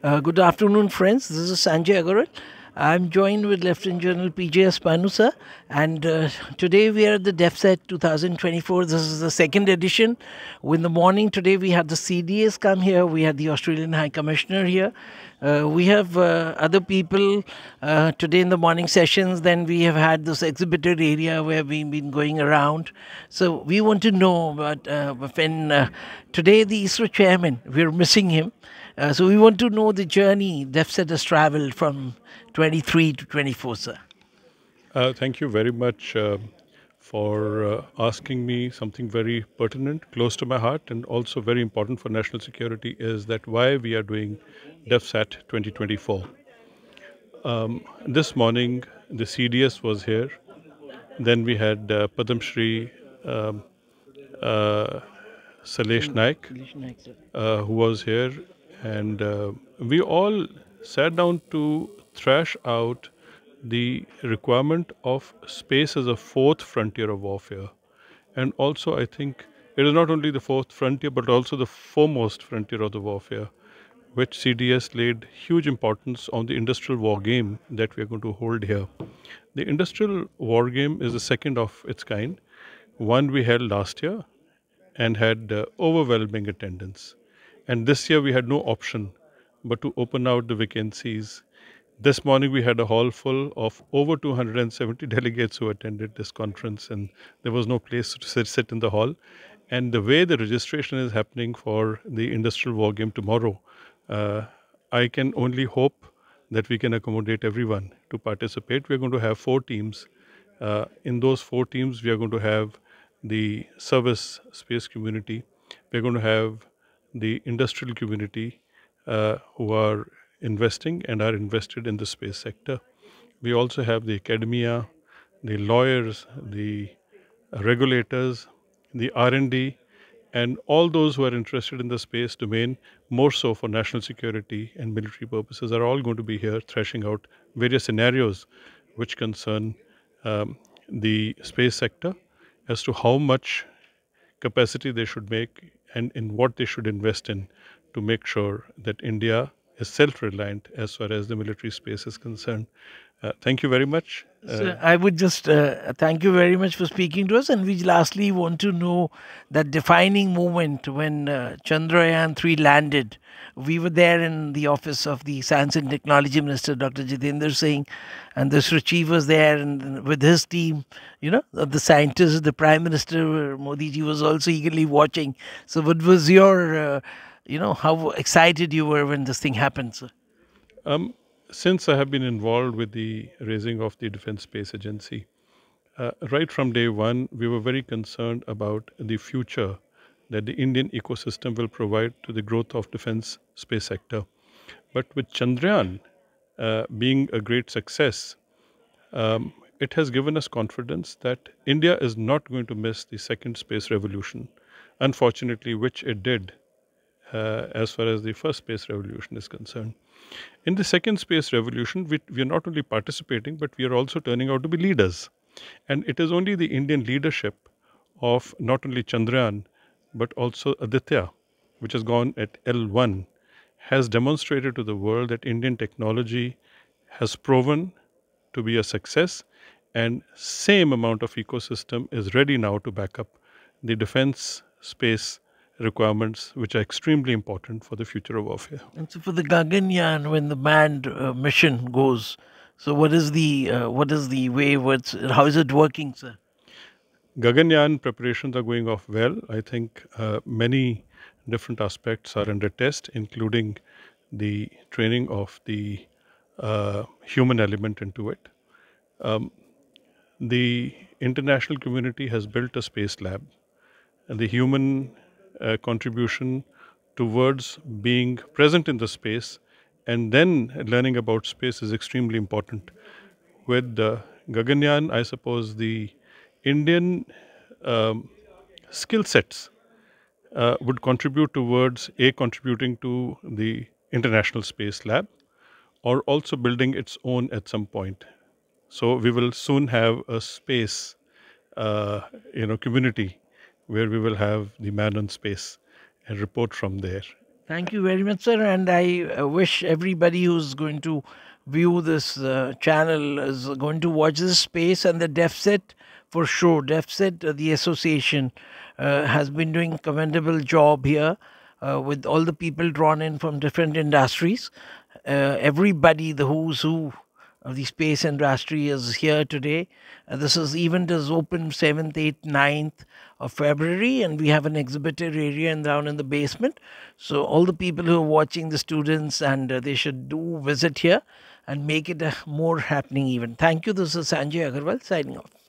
Good afternoon, friends. This is Sanjay Agarwal. I'm joined with Lieutenant General PJS PANNU, sir, and today we are at the DEFSAT 2024. This is the second edition. In the morning today, we had the CDS come here. We had the Australian High Commissioner here. We have other people today in the morning sessions. Then we have had this exhibitor area where we've been going around. So we want to know about when today the ISRO chairman, we're missing him. So we want to know the journey DEFSAT has traveled from 23 to 24, sir. Thank you very much for asking me something very pertinent, close to my heart, and also very important for national security is that why we are doing DEFSAT 2024. This morning, the CDS was here. Then we had Padam Shri um, uh, Salesh Naik, who was here, and we all sat down to thrash out the requirement of space as a fourth frontier of warfare. And also, I think it is not only the fourth frontier, but also the foremost frontier of the warfare, which CDS laid huge importance on the industrial war game that we are going to hold here. The industrial war game is the second of its kind. One we held last year and had overwhelming attendance. And this year we had no option but to open out the vacancies. This morning we had a hall full of over 270 delegates who attended this conference, and there was no place to sit in the hall. And the way the registration is happening for the industrial war game tomorrow, uh, I can only hope that we can accommodate everyone to participate. We're going to have four teams. In those four teams, we are going to have the service space community. We're going to have the industrial community who are investing and are invested in the space sector. We also have the academia, the lawyers, the regulators, the R&D, and all those who are interested in the space domain, more so for national security and military purposes, are all going to be here thrashing out various scenarios which concern the space sector as to how much capacity they should make and in what they should invest in to make sure that India is self-reliant as far as the military space is concerned. Thank you very much. So I would just thank you very much for speaking to us. And we lastly want to know that defining moment when Chandrayaan 3 landed. We were there in the office of the Science and Technology Minister, Dr. Jitendra Singh, and the Sruchi was there and with his team, the scientists, the Prime Minister Modi ji was also eagerly watching. So what was your, how excited you were when this thing happened, sir? Um, since I have been involved with the raising of the Defense Space Agency, right from day one, we were very concerned about the future that the Indian ecosystem will provide to the growth of defense space sector. But with Chandrayaan being a great success, it has given us confidence that India is not going to miss the second space revolution, unfortunately, which it did as far as the first space revolution is concerned. In the second space revolution, we are not only participating, but we are also turning out to be leaders. And it is only the Indian leadership of not only Chandrayaan, but also Aditya, which has gone at L1, has demonstrated to the world that Indian technology has proven to be a success, and same amount of ecosystem is ready now to back up the defense space requirements, which are extremely important for the future of warfare. And so for the Gaganyaan, when the manned mission goes, so what is the way? How is it working, sir? Gaganyaan preparations are going off well. I think many different aspects are under test, including the training of the human element into it. The international community has built a space lab, and the human contribution towards being present in the space and then learning about space is extremely important. With Gaganyaan, I suppose the Indian skill sets would contribute towards contributing to the International Space Lab or also building its own at some point. So we will soon have a space, community where we will have the man on space and report from there. Thank you very much, sir. And I wish everybody who's going to view this channel is going to watch this space, and the DEFSAT for sure. DEFSAT, the association, has been doing commendable job here with all the people drawn in from different industries. Everybody, the who's who of the space industry is here today. This event is open 7th, 8th, 9th of February, and we have an exhibitor area and down in the basement. So all the people who are watching, the students, and they should do visit here and make it a more happening event. Thank you. This is Sanjay Agarwal signing off.